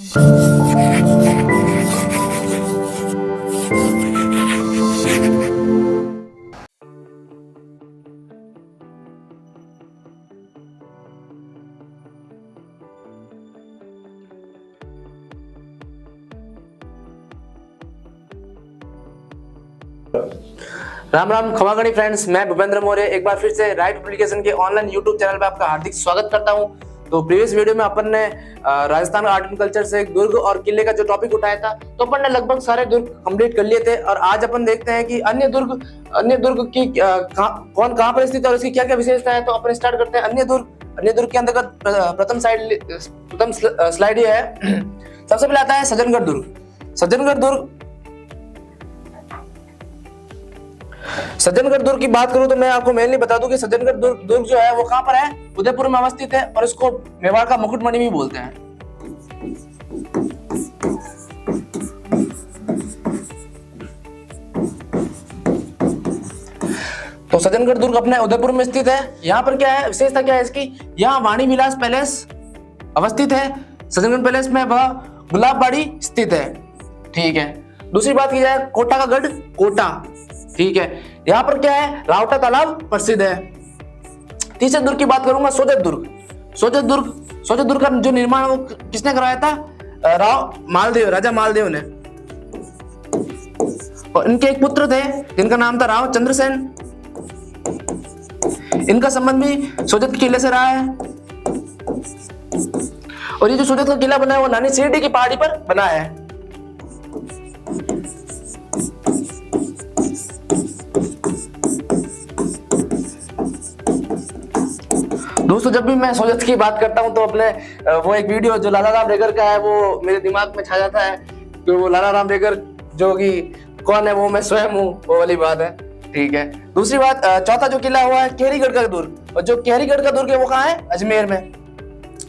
Ram Ram खमागणी friends, मैं भूपेंद्र मौर्य एक बार फिर से राइट पब्लिकेशन के ऑनलाइन यूट्यूब चैनल पे आपका हार्दिक स्वागत करता हूं। तो प्रीवियस वीडियो में अपन ने राजस्थान आर्ट एंड कल्चर से एक दुर्ग और किले का जो टॉपिक उठाया था, तो अपन ने लगभग सारे दुर्ग कंप्लीट कर लिए थे। और आज अपन देखते हैं कि अन्य दुर्ग की कौन कहां पर स्थित है और इसकी क्या क्या विशेषता है। तो अपन स्टार्ट करते हैं। अन्य दुर्ग के अंतर्गत प्रथम स्लाइड ये है। सबसे पहले आता है सज्जनगढ़ दुर्ग की बात करूं तो मैं आपको मेनली बता दूं कि सज्जनगढ़ दुर्ग जो है वो कहां पर है, उदयपुर में अवस्थित है और इसको मेवाड़ का मुकुटमणि भी बोलते हैं। तो सज्जनगढ़ दुर्ग अपने उदयपुर में स्थित है। यहाँ पर क्या है विशेषता, क्या है इसकी, यहाँ वाणी विलास पैलेस अवस्थित है। सज्जनगढ़ पैलेस में वह गुलाबबाड़ी स्थित है। ठीक है। दूसरी बात की जाए कोटा का गढ़ कोटा, ठीक है, यहाँ पर क्या है रावटा तालाब प्रसिद्ध है। तीसरे दुर्ग की बात करूंगा सोजत दुर्ग का जो निर्माण वो किसने करवाया था, राजा मालदेव ने। और इनके एक पुत्र थे जिनका नाम था राव चंद्रसेन। इनका संबंध भी सोजत किले से रहा है। और ये जो सोजत का किला बना है वो नानी शिरडी की पहाड़ी पर बना है। दोस्तों, जब भी मैं सोजत की बात करता हूं तो अपने वो एक वीडियो जो लाला राम रेगर का है वो मेरे दिमाग में छा जाता है कि वो लाला राम रेगर जो कि कौन है, वो मैं स्वयं हूँ, वो वाली बात है। ठीक है। दूसरी बात, चौथा जो किला हुआ है केहरीगढ़ का दुर्ग, और जो केहरीगढ़ का दुर्ग है वो कहाँ है, अजमेर में।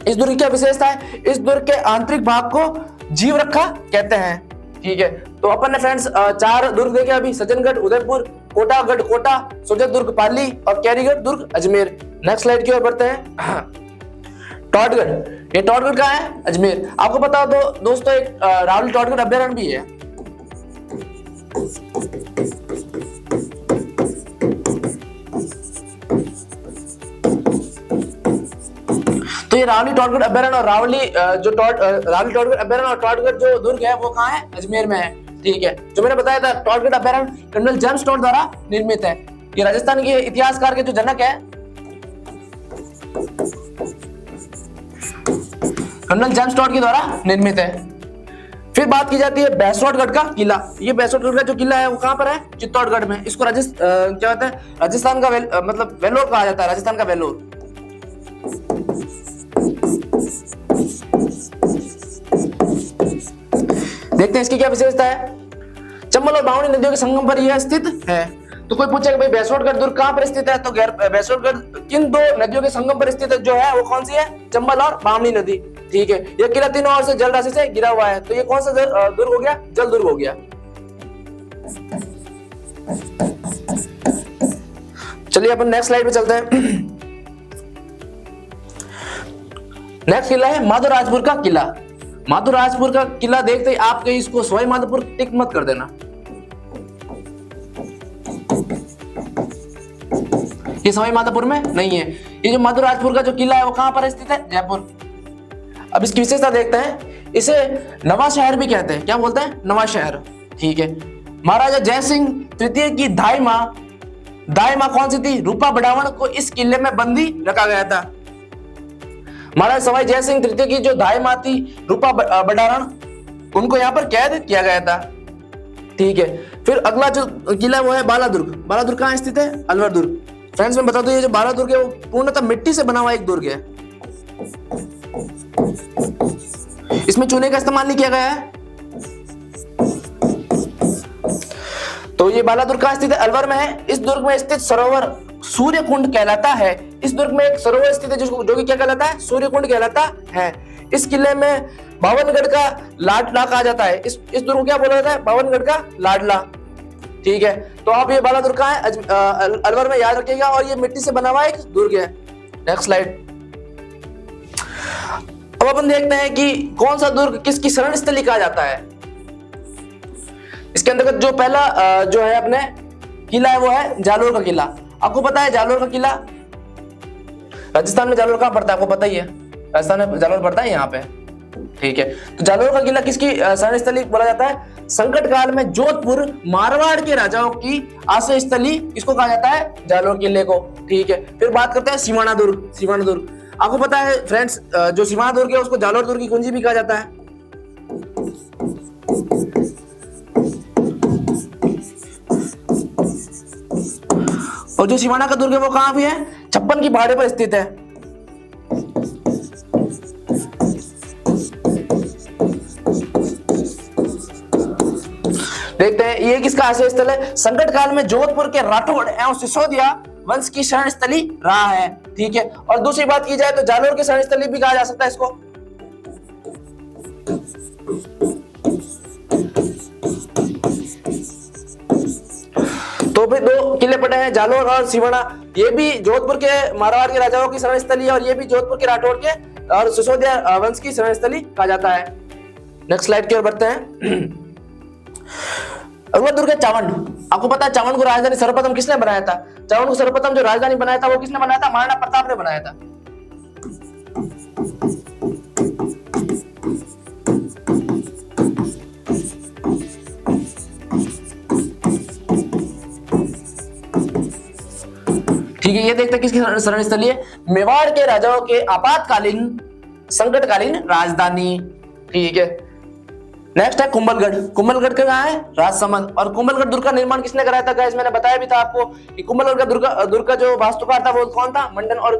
इस दुर्ग की क्या विशेषता है, इस दुर्ग के आंतरिक भाग को जीव रखा कहते हैं। ठीक है। तो अपन ने फ्रेंड्स 4 दुर्ग देखे अभी, सज्जनगढ़ उदयपुर, कोटागढ़ कोटा, सोजत दुर्ग पाली और केहरीगढ़ दुर्ग अजमेर। नेक्स्ट स्लाइड की ओर बढ़ते हैं। टॉडगढ़, ये टॉडगढ़ कहाँ है, अजमेर। आपको बता दो दोस्तों, एक रावली टॉडगढ़ अभ्यारण्य भी है। तो ये रावली टॉडगढ़ अभ्यारण्य और रावली टॉडगढ़ अभ्यारण्य और टॉडगढ़ जो दुर्ग है वो कहाँ है, अजमेर में है। ठीक है। जो मैंने बताया था टॉडगढ़ अभ्यारण्य कर्नल जेम्स टॉड द्वारा निर्मित है। ये राजस्थान के इतिहासकार के जो जनक है कर्नल जेम्स टॉड के द्वारा निर्मित है। फिर बात की जाती है बैसोटगढ़ का किला। ये बैसोटगढ़ का जो किला है वो कहां पर है, चित्तौड़गढ़ में। इसको क्या होता है, राजस्थान का मतलब वेलोर कहा जाता है, राजस्थान का वेलोर। देखते हैं इसकी क्या विशेषता है। चंबल और बावनी नदियों के संगम पर यह स्थित है। तो कोई पूछेगा भाई बैसोटगढ़ दुर्ग कहां पर स्थित है, तो बैसोटगढ़ किन 2 नदियों के संगम पर स्थित है, जो है वो कौन सी है, चंबल और बावनी नदी। ठीक है। यह किला तीनों ओर से जल राशि से गिरा हुआ है। तो ये कौन सा दुर्ग हो गया, जल दुर्ग हो गया। चलिए अपन नेक्स्ट स्लाइड पे चलते हैं। नेक्स्ट किला है माधोराजपुर का किला। माधोराजपुर का किला देखते ही आप कहीं इसको सवाई माधोपुर टिक मत कर देना, ये सवाई माधोपुर में नहीं है। ये जो माधोराजपुर का जो किला है वो कहां पर स्थित है, जयपुर। अब इसकी विशेषता देखते हैं। इसे नवा शहर भी कहते हैं। क्या बोलते हैं, नवा शहर। ठीक है। महाराजा जयसिंह तृतीय की दाई माँ कौन सी थी, रूपा बड़ावण को इस किले में बंदी रखा गया था। महाराज सवाई जयसिंह तृतीय की जो दाई माँ थी रूपा बड़ावण, उनको यहाँ पर कैद किया गया था। ठीक है। फिर अगला जो किला वो है बालादुर्ग कहाँ स्थित है, अलवर दुर्ग। फ्रेंड्स मैं बता दूं, ये जो बालादुर्ग है वो पूर्णतः मिट्टी से बना हुआ एक दुर्ग है। इसमें चूने का इस्तेमाल नहीं किया गया है। तो ये बालादुर्ग कहाँ स्थित है, अलवर में है। इस दुर्ग में स्थित सरोवर सूर्य कुंड कहलाता है। इस दुर्ग में एक सरोवर स्थित है जो कि क्या कहलाता है, सूर्य कुंड कहलाता है। इस किले में बावनगढ़ का लाडला कहा जाता है। इस दुर्ग को क्या बोला जाता है, बावनगढ़ का लाडला। ठीक है। तो आप ये बालादुर्ग कहाँ है, अलवर में, याद रखिएगा। और ये मिट्टी से बना हुआ एक दुर्ग है। Next slide. अब अपन देखते हैं कि कौन सा दुर्ग किसकी शरण स्थली कहा जाता है। इसके अंतर्गत जो पहला जो है अपने किला है वो है जालोर का किला। आपको पता है जालोर का किला राजस्थान में जालोर कहां पड़ता है, आपको पता ही है, राजस्थान में जालोर पड़ता है यहाँ पे, ठीक है। तो जालोर का किला किसकी शरण स्थली बोला जाता है? संकट काल में जोधपुर मारवाड़ के राजाओं की आश्रय स्थली किसको कहा जाता है? जालोर किले को, ठीक है। फिर बात करते हैं सिवाना दुर्ग। सिवाना दुर्ग आपको पता है फ्रेंड्स, जो सिवाना दुर्ग है उसको जालोर दुर्ग की कुंजी भी कहा जाता है। और जो सिवाना का दुर्ग है वो कहां भी है? छप्पन की पहाड़ी पर स्थित है। देखते हैं ये किसका आश्रय स्थल है? संकट काल में जोधपुर के राठौड़ एवं सिसोदिया वंश की शरण स्थली रहा है, ठीक है। और दूसरी बात की जाए तो जालोर की शरण स्थली भी कहा जा सकता है इसको। तो भी दो किले पड़े हैं, जालोर और सिवाना। ये भी जोधपुर के मारवाड़ के राजाओं की शरण स्थली है और ये भी जोधपुर के राठौड़ के और सिसोदिया वंश की शरण स्थली कहा जाता है। नेक्स्ट स्लाइड की ओर बढ़ते हैं। अगला दुर्ग है चावंड। आपको पता है चावंड को राजधानी सर्वप्रथम किसने बनाया था? चावंड को सर्वप्रथम जो राजधानी बनाया था वो किसने बनाया था? महाराणा प्रताप ने बनाया था। ठीक है, ये देखते हैं किसकी शरण स्थली है? मेवाड़ के राजाओं के आपातकालीन संकटकालीन राजधानी, ठीक है। नेक्स्ट है कुंभलगढ़। कुंभलगढ़ का कहां है? राजसमंद। और कुंभलगढ़ दुर्ग का निर्माण किसने कराया था गाइस? मैंने बताया भी था आपको कि कुंभलगढ़ का दुर्ग का जो वास्तुकार था वो कौन था? मंडन। और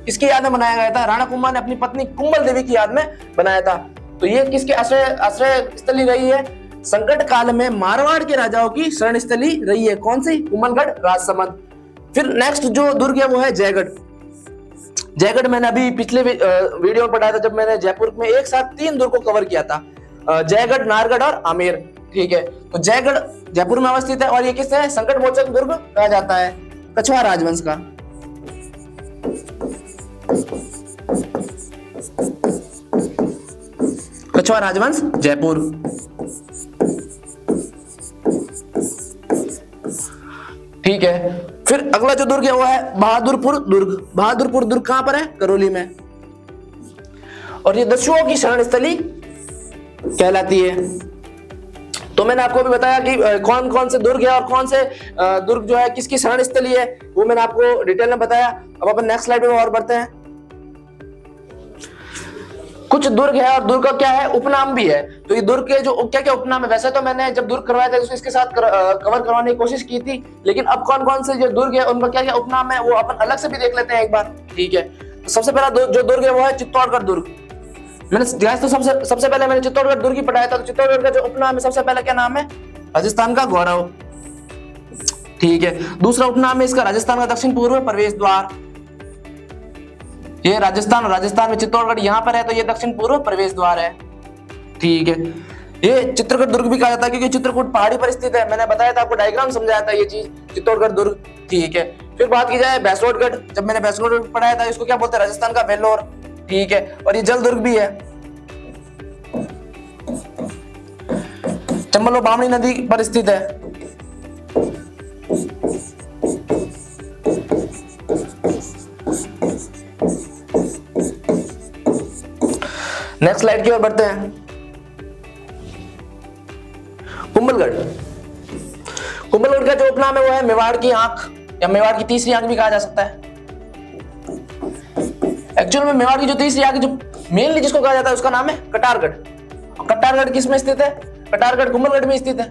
किसकी याद में बनाया गया था? राणा कुंभा ने अपनी पत्नी कुंभल देवी की याद में बनाया था। तो ये किसके आश्रय स्थली रही है? संकट काल में मारवाड़ के राजाओं की शरण स्थली रही है। कौन सी? कुंभलगढ़, राजसमंद। फिर नेक्स्ट जो दुर्ग है वो है जयगढ़। जयगढ़ मैंने अभी पिछले वीडियो में पढ़ाया था जब मैंने जयपुर में एक साथ 3 दुर्ग को कवर किया था, जयगढ़, नाहरगढ़ और आमेर, ठीक है। तो जयगढ़ जयपुर में अवस्थित है और ये किससे है? संकट मोचक दुर्ग कहा जाता है कछवाहा राजवंश का। कछवाहा राजवंश जयपुर, ठीक है। फिर अगला जो दुर्ग है वो है बहादुरपुर दुर्ग। बहादुरपुर दुर्ग कहां पर है? करौली में। और ये दस्युओं की शरण स्थली कहलाती है। तो मैंने आपको भी बताया कि कौन कौन से दुर्ग है और कौन से दुर्ग जो है किसकी शरण स्थली है, वो मैंने आपको डिटेल में बताया। अब अपन नेक्स्ट स्लाइड में और बढ़ते हैं। कुछ दुर्ग है और दुर्ग का क्या है? उपनाम भी है। तो ये दुर्ग के जो क्या क्या उपनाम है, वैसे तो मैंने जब दुर्ग करवाया था इसके साथ कवर करवाने की कोशिश की थी, लेकिन अब कौन कौन से जो दुर्ग है उनका क्या क्या उपनाम है वो अपन अलग से भी देख लेते हैं एक बार, ठीक है। तो सबसे पहला जो दुर्ग है वो है चित्तौड़गढ़ दुर्ग। मैंने तो सबसे पहले मैंने चित्तौड़गढ़ दुर्ग ही पढ़ाया था। तो चित्तौड़गढ़ का जो उपनाम है सबसे पहले क्या नाम है? राजस्थान का गौरव, ठीक है। दूसरा उपनाम है इसका राजस्थान का दक्षिण पूर्व प्रवेश द्वार। ये राजस्थान और राजस्थान में चित्तौड़गढ़ यहाँ पर है तो ये दक्षिण पूर्व प्रवेश द्वार है, ठीक है। ये चित्रकूट दुर्ग भी कहा जाता है क्योंकि चित्रकूट पहाड़ी पर स्थित है। मैंने बताया था आपको, डायग्राम समझाया था ये चीज, चित्तौड़गढ़ दुर्ग, ठीक है। फिर बात की जाए भैंसोटगढ़, जब मैंने भैंसोटगढ़ पढ़ाया था इसको क्या बोलते हैं? राजस्थान का वेल्लोर, ठीक है। और ये जल दुर्ग भी है, चंबल और बामणी नदी पर स्थित है। नेक्स्ट स्लाइड की ओर बढ़ते हैं। कुंभलगढ़। कुंभलगढ़ का जो उपनाम है वो है मेवाड़ की आंख या मेवाड़ की तीसरी आंख भी कहा जा सकता है। एक्चुअल में मेवाड़ की जो तीसरी आंख जो मेनली जिसको कहा जाता है उसका नाम है कटारगढ़। कटारगढ़ किस में स्थित है? कटारगढ़ कुंभलगढ़ में स्थित है।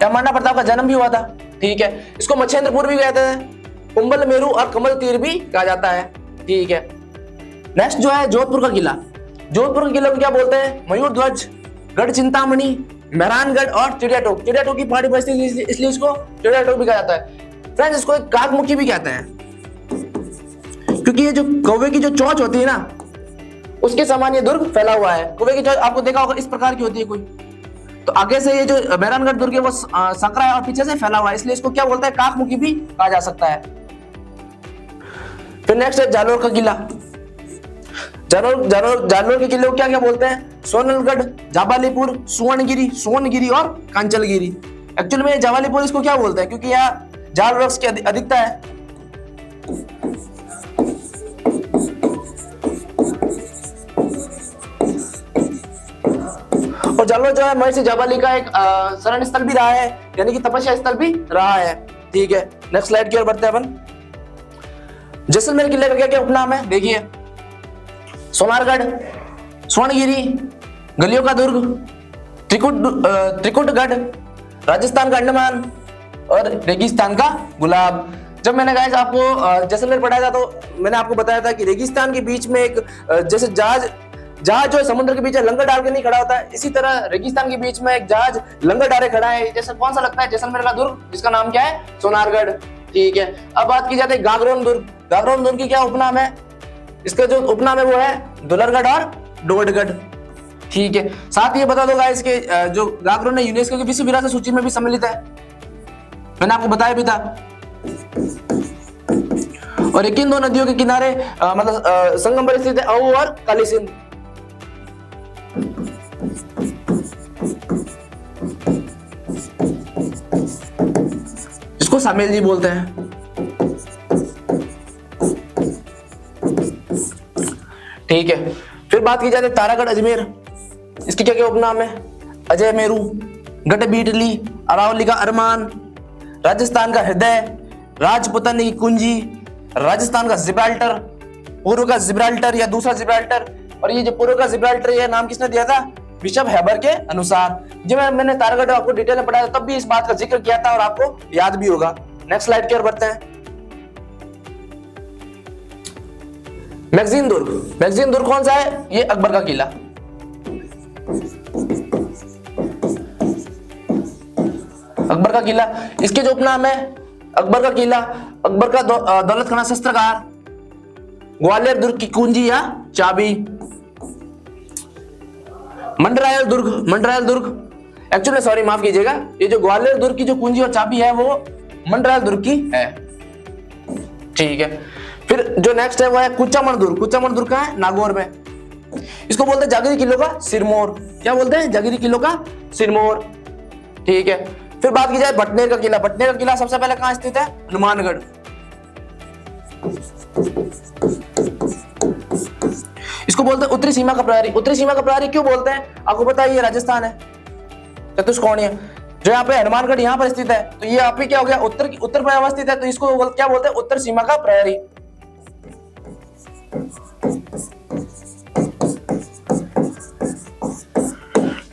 महाराणा प्रताप का जन्म भी हुआ था, ठीक है। इसको मच्छेंद्रपुर भी कहते हैं, कुंभल मेरू और कमल तीर भी कहा जाता है, ठीक है। नेक्स्ट जो है जोधपुर का किला। जोधपुर के किले को क्या बोलते हैं? मयूर ध्वज, गढ़ चिंतामणि, मेहरानगढ़ और चिड़िया टोक। चिड़िया टोक की पहाड़ी पर स्थित इसलिए इसको चिड़िया टोक भी कहा जाता है। फ्रेंड्स इसको एक काकमुखी भी कहते हैं क्योंकि ये जो कौवे की जो चोंच होती है ना उसके समान ये दुर्ग फैला हुआ है। कौवे की चोंच आपको देखा होगा इस प्रकार की होती है कोई, तो आगे से ये जो मेहरानगढ़ दुर्ग है वो संकरा है और पीछे से फैला हुआ है, इसलिए इसको क्या बोलता है? काकमुखी भी कहा जा सकता है। फिर नेक्स्ट है जालोर का किला। जालौर के किले को क्या क्या बोलते हैं? सोनलगढ़, जाबालीपुर, सुवर्णगिरी और कांचलगिरी। एक्चुअली में जाबालीपुर इसको क्या बोलते हैं? क्योंकि यहाँ जाल वृक्ष की अधिकता है। और जालौर जो है महर्षि जाबाली का एक शरण स्थल भी रहा है, यानी कि तपस्या स्थल भी रहा है। ठीक है, नेक्स्ट स्लाइड की ओर बढ़ते हैं अपन। जैसलमेर किले का क्या क्या उपनाम है? देखिए, सोनारगढ़, स्वर्णगिरी, गलियों का दुर्ग, त्रिकुटगढ़, राजस्थान का अंडमान और रेगिस्तान का गुलाब। जब मैंने गाइस आपको जैसलमेर पढ़ाया था तो मैंने आपको बताया था कि रेगिस्तान के बीच में एक जैसे जहाज जो है समुद्र के बीच लंगर डाल के नहीं खड़ा होता है, इसी तरह रेगिस्तान के बीच में एक जहाज लंगर डाले खड़ा है। जैसे कौन सा लगता है? जैसलमेर का दुर्ग, जिसका नाम क्या है? सोनारगढ़। ठीक है, अब बात की जाती है गागरोन दुर्ग। गागरोन दुर्ग की क्या उपनाम है? इसका जो उपनाम है वो है दुलरगढ़ और डोडगढ़। ठीक है, साथ ही ये बता दो गाइस कि जो गागरोन है यूनेस्को की विश्व विरासत सूची में भी सम्मिलित है, मैंने आपको बताया भी था। और ये किन दो नदियों के किनारे मतलब संगम पर स्थित है? अहू और काली सिंध। इसको सामेल जी बोलते हैं। ठीक है, फिर बात की जाती है तारागढ़ अजमेर। इसकी क्या क्या उपनाम है? अजय मेरू, गढ़बीटली, अरावली का अरमान, राजस्थान का हृदय, राजपुतानी की कुंजी, राजस्थान का जिब्राल्टर, पूर्व का जिब्राल्टर या दूसरा जिब्राल्टर। और ये जो पूर्व का जिब्राल्टर ये नाम किसने दिया था? बिशप हैबर के अनुसार। जब मैंने तारागढ़ आपको डिटेल में पढ़ाया तब भी इस बात का जिक्र किया था और आपको याद भी होगा। नेक्स्ट स्लाइड की ओर बढ़ते हैं। मैगजीन दुर्ग कौन सा है? ये अकबर का किला। अकबर का किला, इसके जो उपनाम है अकबर का किला, अकबर का दौलत खाना शस्त्रागार, ग्वालियर दुर्ग की कुंजी या चाबी, मंडरायल दुर्ग। एक्चुअली सॉरी माफ कीजिएगा, ये जो ग्वालियर दुर्ग की जो कुंजी और चाबी है वो मंडरायल दुर्ग की है। ठीक है, फिर जो नेक्स्ट है वो है कुचामन दुर्ग कहाँ है? नागौर में। इसको बोलते हैं जागीरी किलो का सिरमौर। क्या बोलते हैं? जागीरी किलो का सिरमौर। ठीक है, फिर बात की जाए भटनेर का किला सबसे पहले कहां स्थित है? हनुमानगढ़। इसको बोलते हैं उत्तरी सीमा का प्रहरी क्यों बोलते हैं? आपको पता है ये राजस्थान है, चतुष्कोणीय, जो यहाँ पे हनुमानगढ़ यहाँ पर स्थित है, तो ये आप ही क्या हो गया? उत्तर में अवस्थित है, तो इसको क्या बोलते हैं? उत्तर सीमा का प्रहरी।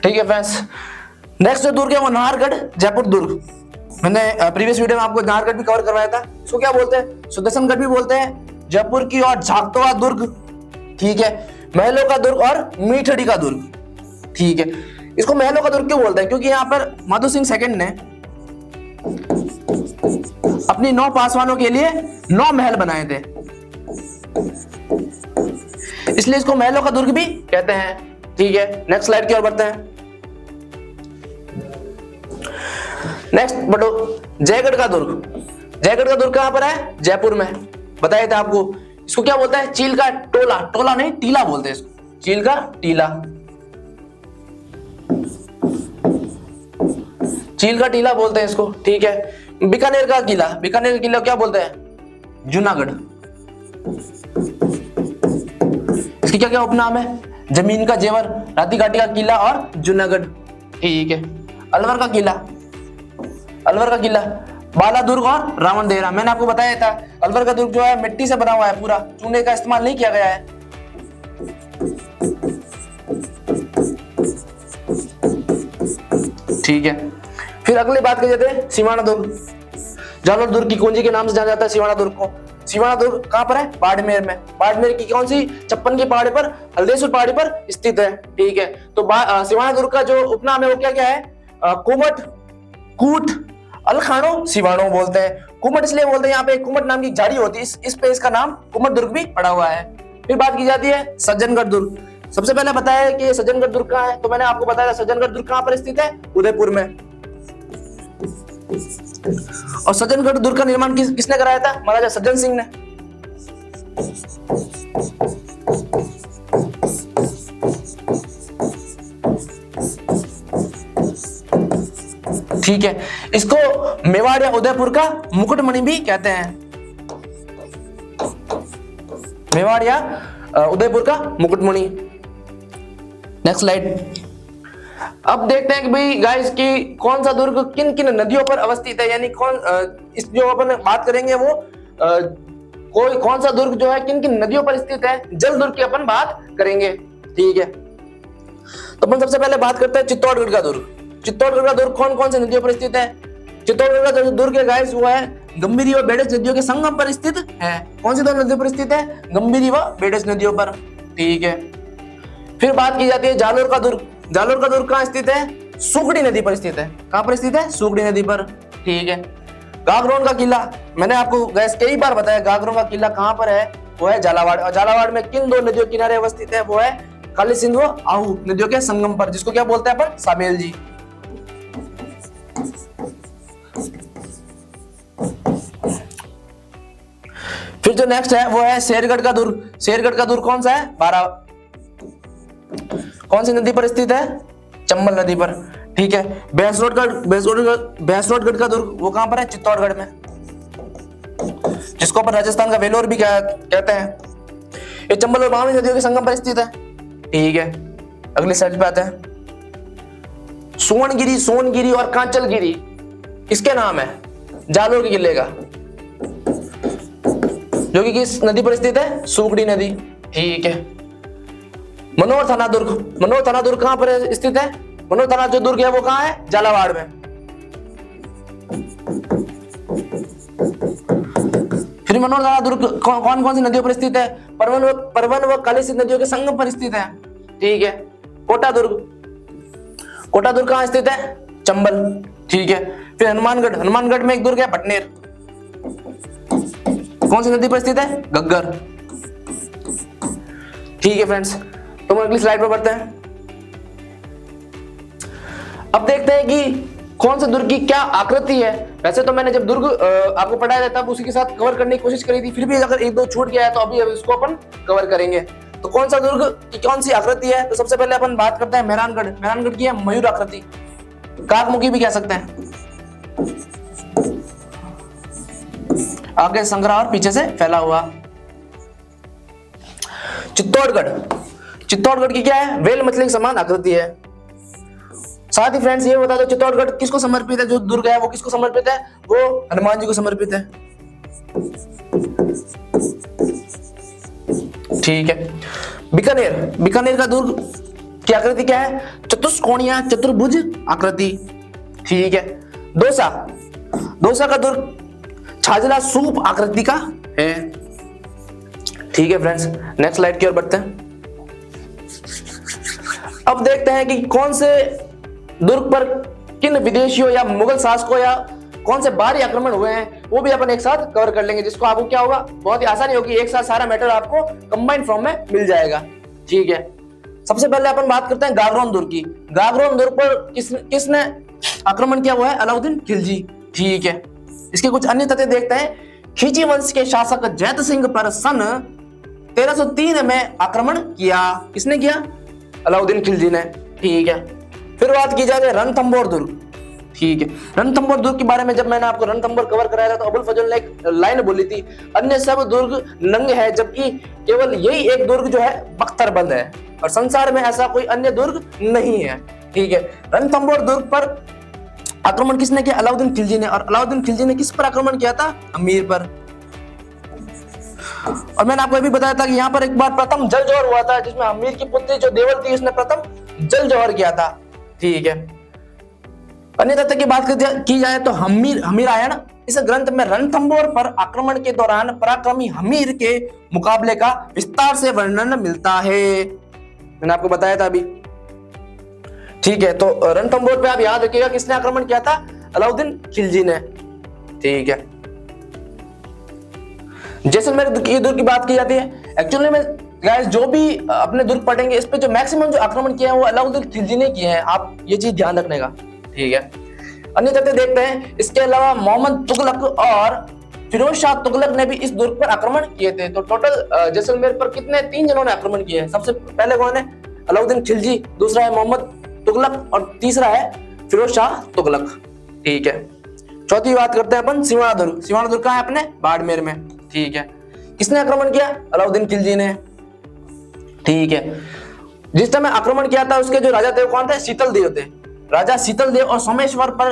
ठीक है फ्रेंड्स, नेक्स्ट जो दुर्ग है वो नाहरगढ़ जयपुर दुर्ग। मैंने प्रीवियस वीडियो में आपको नाहरगढ़ भी कवर करवाया था। इसको क्या बोलते हैं? सुदर्शनगढ़ भी बोलते हैं, जयपुर की और झाकतवा दुर्ग। ठीक है, महलों का दुर्ग और मीठड़ी का दुर्ग। ठीक है, इसको महलों का दुर्ग क्यों बोलते हैं? क्योंकि यहाँ पर माधो सिंह सेकंड ने अपनी 9 पासवानों के लिए 9 महल बनाए थे, इसलिए इसको महलों का दुर्ग भी कहते हैं। ठीक है, नेक्स्ट स्लाइड की ओर बढ़ते हैं। नेक्स्ट बढ़ो, जयगढ़ का दुर्ग कहां पर है? जयपुर में। बताया था आपको। इसको क्या बोलते हैं? चील का टोला नहीं टीला बोलते हैं इसको, चील का टीला बोलते हैं इसको। ठीक है, बीकानेर का किला क्या बोलते हैं? जूनागढ़। इसकी क्या क्या उपनाम है? जमीन का जेवर, राती घाटी का किला और जूनागढ़। ठीक है, अलवर का किला, बालादुर्ग और रावण देहरा। मैंने आपको बताया था अलवर का दुर्ग जो है मिट्टी से बना हुआ है, पूरा चूने का इस्तेमाल नहीं किया गया है। ठीक है, फिर अगली बात कर जाते हैं सिवाना दुर्ग। जालौर दुर्ग की कुंजी के नाम से जाना जाता है सिवाना दुर्ग को। सिवाना दुर्ग कहां पर है? बाड़मेर में। बाड़मेर की कौन सी? 56 की पहाड़ी पर, हल्देश्वर पहाड़ी पर स्थित है। ठीक है, तो सिवाना दुर्ग का जो उपनाम है वो क्या क्या है? कुमट, कूट, अलखानो, सिवानो बोलते हैं। कुमट इसलिए बोलते हैं, यहाँ पे कुमट नाम की झाड़ी होती है, इस पे इसका नाम कुमट दुर्ग भी पड़ा हुआ है। फिर बात की जाती है सज्जनगढ़ दुर्ग। सबसे पहले बताया कि सज्जनगढ़ दुर्ग कहाँ है, तो मैंने आपको बताया सज्जनगढ़ दुर्ग कहाँ पर स्थित है? उदयपुर में। और सज्जनगढ़ दुर्ग का निर्माण किसने कराया था? महाराजा सज्जन सिंह ने। ठीक है, इसको मेवाड़ या उदयपुर का मुकुटमणि भी कहते हैं, मेवाड़ या उदयपुर का मुकुटमणि। Next slide. अब देखते हैं कि भाई गाइस की कौन सा दुर्ग किन किन नदियों पर अवस्थित है, यानी कौन इस जो अपन बात करेंगे वो कोई कौन सा दुर्ग जो है किन किन नदियों पर स्थित है, जल दुर्ग की अपन बात करेंगे। ठीक है, तो अपन सबसे पहले बात करते हैं चित्तौड़गढ़ का दुर्ग। चित्तौड़गढ़ का दुर्ग कौन कौन से नदियों पर स्थित है? चित्तौड़गढ़ का जो दुर्ग है गाइस वो है गंभीरी व बेडज नदियों के संगम पर स्थित है। कौन सी दो नदियों पर स्थित है? गंभीरी व बेडज नदियों पर। ठीक है, फिर बात की जाती है जालोर का दुर्ग। जालोर का दुर्ग कहाँ स्थित है? सुगड़ी नदी पर स्थित है। कहाँ पर स्थित है? सुगड़ी नदी पर। ठीक है, गागरोन का किला, मैंने आपको गैस कई बार बताया गागरोन का किला कहाँ पर है, वो है झालावाड़। और झालावाड़ में किन दो नदियों किनारे अवस्थित है? वो है काली सिंधु व आहू नदियों के संगम पर, जिसको क्या बोलते हैं अपन? सामेल जी। फिर जो नेक्स्ट है वो है शेरगढ़ का दुर्ग। शेरगढ़ का दुर्ग कौन सा है? कौन सी नदी पर स्थित है? चंबल नदी पर। ठीक है, भैंसरोडगढ़ का दुर्ग वो कहां पर है? चित्तौड़गढ़ में, जिसको अपन राजस्थान का वेलोर भी कहते हैं। ये चंबल और भावनी नदियों के संगम पर स्थित है। ठीक है, अगली स्लाइड पे आते हैं। सोनगिरी, सोनगिरी और कांचलगिरी इसके नाम है जालोर के किले का, जो कि किस नदी पर स्थित है? सुगड़ी नदी। ठीक है, मनोहर थाना दुर्ग। मनोहर थाना दुर्ग कहां पर स्थित है? मनोहर थाना जो दुर्ग है वो कहां है? झालावाड़ में। फिर मनोहर थाना दुर्ग कौन कौन सी नदियों पर स्थित है? परवन व कालीसिंध नदियों के संगम पर स्थित है। ठीक है, कोटा दुर्ग। कोटा दुर्ग कहां स्थित है? चंबल। ठीक है, फिर हनुमानगढ़। हनुमानगढ़ में एक दुर्ग है भटनेर, कौन सी नदी पर स्थित है? घग्गर। ठीक है फ्रेंड्स, तो हम अगली स्लाइड पर बढ़ते हैं। अब देखते हैं कि कौन से दुर्ग की क्या आकृति है। वैसे तो मैंने जब दुर्ग आपको पढ़ाया था तब उसी के साथ कवर करने की कोशिश करी थी, फिर भी अगर एक दो छूट गया है तो अभी इसको अपन कवर करेंगे। तो कौन सा दुर्ग की कौन सी आकृति है? तो सबसे पहले अपन बात करते हैं मेहरानगढ़। मेहरानगढ़ की है मयूर आकृति, काकमुखी भी कह सकते हैं, आगे संग्रह और पीछे से फैला हुआ। चित्तौड़गढ़। चित्तौड़गढ़ की क्या है? वेल मछली की समान आकृति है। साथ ही फ्रेंड्स ये बता दो चित्तौड़गढ़ किसको समर्पित है? जो दुर्ग है वो किसको समर्पित है? वो हनुमान जी को समर्पित है। ठीक है, बीकानेर। बीकानेर का दुर्ग की आकृति क्या है? चतुष्कोणीय चतुर्भुज आकृति। ठीक है, दौसा। दौसा का दुर्ग छाजला सूप आकृति का है। ठीक है फ्रेंड्स, नेक्स्ट स्लाइड की ओर बढ़ते हैं। अब देखते हैं कि कौन से दुर्ग पर किन विदेशियों या मुगल शासकों या कौन से बाहरी आक्रमण हुए हैं, वो भी अपन एक साथ कवर कर लेंगे, जिसको आपको क्या होगा, बहुत ही आसानी होगी, एक साथ सारा मैटर आपको कंबाइंड फॉर्म में मिल जाएगा। ठीक है, सबसे पहले अपन बात करते हैं गागरोन दुर्ग की। गागरोन दुर्ग पर किसने आक्रमण किया? वो है अलाउद्दीन खिलजी। ठीक है, इसके कुछ अन्य तथ्य देखते हैं। खिजी वंश के शासक जैत सिंह पर सन 1303 में आक्रमण किया। किसने किया? अलाउद्दीन खिलजी ने। ठीक है, फिर बात की जाए रणथंभौर दुर्ग। ठीक है, रणथंभौर दुर्ग के बारे में जब मैंने आपको रणथंभौर कवर कराया था तो अबुल फजल ने एक लाइन बोली थी, अन्य सब दुर्ग नंगे है जबकि केवल यही एक दुर्ग जो है बख्तरबंद है, और संसार में ऐसा कोई अन्य दुर्ग नहीं है। ठीक है, रणथंभौर दुर्ग पर आक्रमण किसने किया? अलाउद्दीन खिलजी ने। और अलाउद्दीन खिलजी ने किस पर आक्रमण किया था? अमीर पर। और मैंने आपको भी बताया था कि यहाँ पर एक बार प्रथम जल जौहर हुआ था, जिसमें अमीर की पुत्री जो देवल थी उसने प्रथम जल जौहर किया था। ठीक है, अन्य तथ्य की बात की जाए तो हमीरायण इस ग्रंथ में रणथंभौर पर आक्रमण के दौरान पराक्रमी हमीर के मुकाबले का विस्तार से वर्णन मिलता है। मैंने आपको बताया था अभी। ठीक है, तो रणथंभौर पे आप याद रखिएगा किसने आक्रमण किया था? अलाउद्दीन खिलजी ने। ठीक है, जैसलमेर की दुर्ग की बात की जाती है। एक्चुअली में गाइस जो भी अपने दुर्ग पढ़ेंगे इस पे जो मैक्सिमम जो आक्रमण किए हैं वो अलाउद्दीन खिलजी ने किए हैं, आप ये चीज ध्यान रखने का। ठीक है, अन्य तथ्य देखते हैं। इसके अलावा मोहम्मद तुगलक और फिरोज शाह तुगलक ने भी इस दुर्ग पर आक्रमण किए थे। तो टोटल जैसलमेर पर कितने? 3 जनों ने आक्रमण किए हैं। सबसे पहले कौन है? अलाउद्दीन खिलजी, दूसरा है मोहम्मद तुगलक और तीसरा है फिरोज शाह तुगलक। ठीक है। चौथी बात करते हैं अपन सिवाना दुर्ग। सिवाना दुर्ग कहाँ है अपने? बाड़मेर में। ठीक है। किसने आक्रमण किया? अलाउद्दीन खिलजी ने। ठीक है। जिस समय आक्रमण किया था उसके जो राजा थे वो कौन थे? शीतल देव थे। राजा शीतल देव और सोमेश्वर पर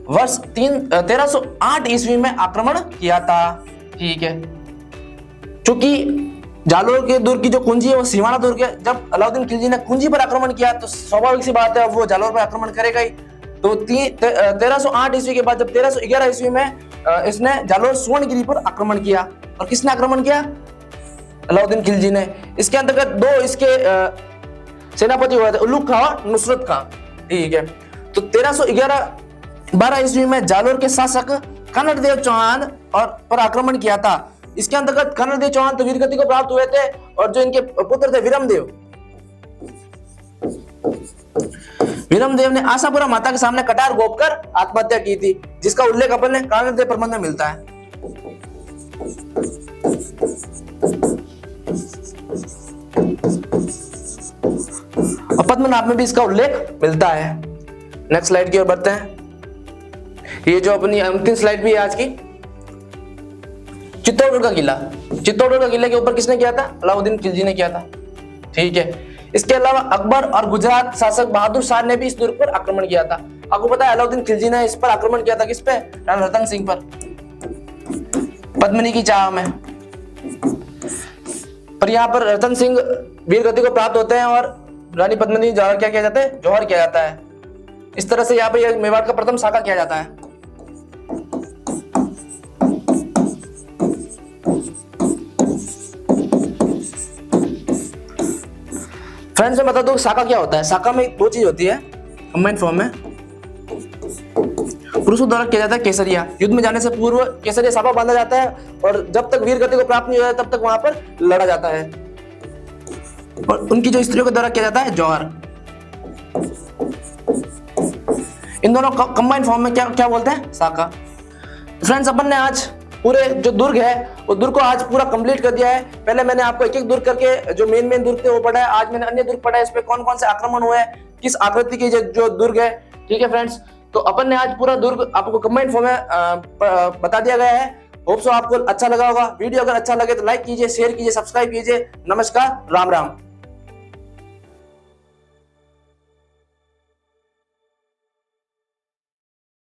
वर्ष 1308 ईस्वी में आक्रमण किया था। ठीक है। चूंकि जालोर के दुर्ग की जो कुंजी है वो सिवाना दुर्ग है। जब अलाउद्दीन खिलजी ने कुंजी पर आक्रमण किया तो स्वाभाविक सी बात है वो जालोर पर आक्रमण करेगा ही। तो 1308 ईस्वी के बाद जब 1311 ईस्वी में इसने जालोर सुवर्णगिरी पर आक्रमण किया। और किसने आक्रमण किया? अलाउद्दीन खिलजी ने। इसके अंतर्गत दो इसके सेनापति हुए थे, उल्लुग खां और नुसरत खां। ठीक है। तो 1311-12 ईस्वी में जालोर के शासक कनड़देव चौहान और पर आक्रमण किया था। इसके अंतर्गत कनड़देव चौहान तो वीरगति को प्राप्त हुए थे और जो इनके पुत्र थे विरमदेव ने आशापुरा माता के सामने कटार गोपकर आत्महत्या की थी, जिसका उल्लेख अपन ने कनड़देव प्रबंध में मिलता है। और पद्मनाभ में भी इसका उल्लेख मिलता है। नेक्स्ट स्लाइड की ओर बढ़ते हैं। ये जो अपनी अंतिम स्लाइड भी है आज की, चित्तौड़गढ़ का किला। चित्तौड़गढ़ का किले के ऊपर किसने किया था? अलाउद्दीन खिलजी ने किया था। ठीक है। इसके अलावा अकबर और गुजरात शासक बहादुर शाह ने भी इस दुर्ग पर आक्रमण किया था। आपको पता है अलाउद्दीन खिलजी ने इस पर आक्रमण किया था, किस पे? राणा रतन सिंह पर, पद्मिनी की चाह में। पर यहाँ पर रतन सिंह वीरगति को प्राप्त होते हैं और रानी पद्मिनी जौहर क्या किया जाता है? जौहर किया जाता है। इस तरह से यहाँ पर मेवाड़ का प्रथम शाका किया जाता है। फ्रेंड्स मैं बता दूं शाका क्या होता है। शाका में दो चीज होती है कंबाइंड फॉर्म में। पुरुषों द्वारा किया जाता है केसरिया। युद्ध में जाने से पूर्व केसरिया साफा बांधा जाता है और जब तक वीरगति को प्राप्त नहीं हो जाता तब तक वहां पर लड़ा जाता है। और उनकी जो स्त्रियों के द्वारा किया जाता है जौहर। इन दोनों कंबाइंड फॉर्म में क्या क्या बोलते हैं? शाका। फ्रेंड्स अपन ने आज पूरे जो दुर्ग है वो दुर्ग को आज पूरा कंप्लीट कर दिया है। पहले मैंने आपको एक एक दुर्ग करके जो मेन दुर्ग थे वो पढ़ा है। आज मैंने अन्य दुर्ग पढ़ा है, इस पे कौन कौन से आक्रमण हुए हैं, किस आकृति के जो दुर्ग है। ठीक है फ्रेंड्स, तो अपन ने आज पूरा दुर्ग आपको कंबाइंड फॉर्म में बता दिया गया है। होप सो आपको अच्छा लगा होगा। वीडियो अगर अच्छा लगे तो लाइक कीजिए, शेयर कीजिए, सब्सक्राइब कीजिए। नमस्कार, राम राम।